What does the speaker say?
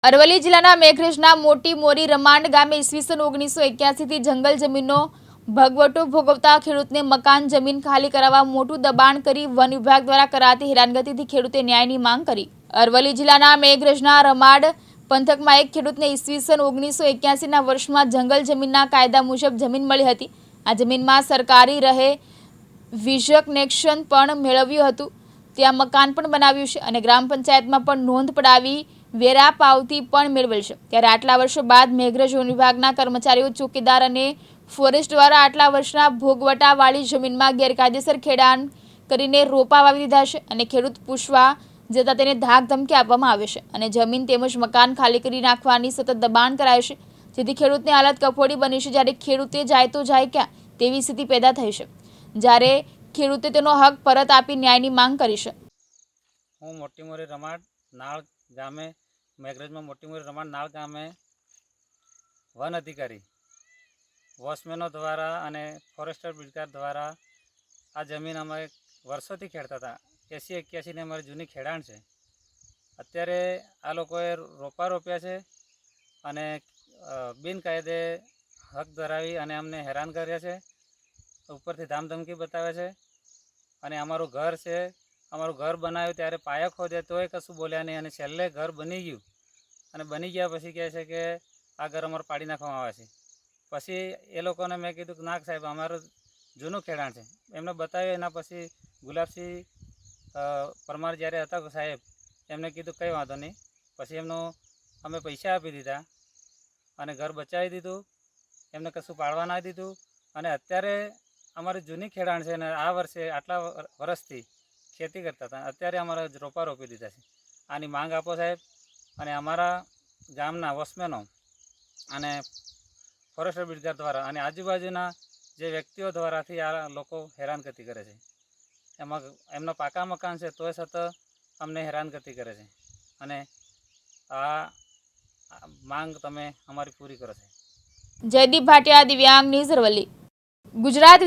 અરવલ્લી જિલ્લાના મેઘરજના મોટી મોરી રમાંડ ગામે ઈસવીસન 1981 થી જંગલ જમીનનો ભગવટો ભોગવતા ખેડૂતને મકાન જમીન ખાલી કરાવવા મોટું દબાણ કરી વન વિભાગ દ્વારા કરાતી હેરાનગતિથી ખેડૂતે ન્યાયની માંગ કરી। અરવલ્લી જિલ્લાના મેઘરજના રમાંડ પંથકમાં એક ખેડૂતને ઈસવીસન 1981ના વર્ષમાં જંગલ જમીનના કાયદા મુજબ જમીન મળી હતી। આ જમીનમાં સરકારી રહે વિઝ કનેક્શન પણ મેળવ્યું હતું, ત્યાં મકાન પણ બનાવ્યું છે અને ગ્રામ પંચાયતમાં પણ નોંધ પડાવી વેરા પાવતી પણ મેળવેલ છે। ત્યારે આટલા વર્ષો બાદ મેઘરજ વન વિભાગના કર્મચારીઓ, ચોકીદાર અને ફોરેસ્ટ દ્વારા આટલા વર્ષના ભોગવટાવાળી જમીનમાં ગેરકાયદેસર ખેડાણ કરીને રોપા વાવી દીધા છે અને ખેડૂત પૂછવા જતાં તેને ધાક ધમકી આપવામાં આવે છે અને જમીન તેમજ મકાન ખાલી કરી નાખવાની સતત દબાણ કરાય છે, જેથી ખેડૂતની હાલત કફોડી બની છે। જ્યારે ખેડૂતે જાય તો જાય ક્યાં તેવી સ્થિતિ પેદા થઈ છે, જ્યારે ખેડૂતે તેનો હક પરત આપી ન્યાયની માંગ કરી છે। હું મોટી મોરી રમાડ નાળ ગામે મેઘરજમાં મોટી મોરી રમાડ નાળ ગામે વન અધિકારી વોચમેનો દ્વારા અને ફોરેસ્ટર બિલ્ડર દ્વારા આ જમીન અમે વર્ષોથી ખેડતા હતા। 80-81ની અમારી જૂની ખેડાણ છે। અત્યારે આ લોકોએ રોપા રોપ્યા છે અને બિનકાયદે હક ધરાવી અને અમને હેરાન કર્યા છે, ઉપરથી ધામધમકી બતાવે છે અને અમારું ઘર છે, અમારું ઘર બનાવ્યું ત્યારે પાયો ખોદ્યા તોય કશું બોલ્યા નહીં અને છેલ્લે ઘર બની ગયું અને બની ગયા પછી કહે છે કે આ ઘર અમારે પાડી નાખવામાં આવે છે। પછી એ લોકોને મેં કીધું કે ના સાહેબ, અમારું જૂનું ખેડાણ છે, એમને બતાવ્યું। એના પછી ગુલાબસિંહ પરમાર જ્યારે હતા સાહેબ, એમને કીધું કંઈ વાંધો નહીં, પછી એમનું અમે પૈસા આપી દીધા અને ઘર બચાવી દીધું, એમને કશું પાડવા ના દીધું અને અત્યારે અમારી જૂની ખેડાણ છે અને આ વર્ષે આટલા વર્ષથી ખેતી કરતા હતા, અત્યારે અમારા રોપા રોપી દીધા છે। આની માંગ આપો સાહેબ અને અમારા ગામના વોચમેનો અને ફોરેસ્ટર બિલ્ડર દ્વારા અને આજુબાજુના જે વ્યક્તિઓ દ્વારાથી આ લોકો હેરાનગતિ કરે છે। એમાં એમના પાકા મકાન છે તોય સતત અમને હેરાનગતિ કરે છે અને આ માંગ તમે અમારી પૂરી કરો સાહેબ। જયદીપ ભાટિયા, દિવ્યાંગ ન્યૂઝ, અરવલ્લી, ગુજરાત।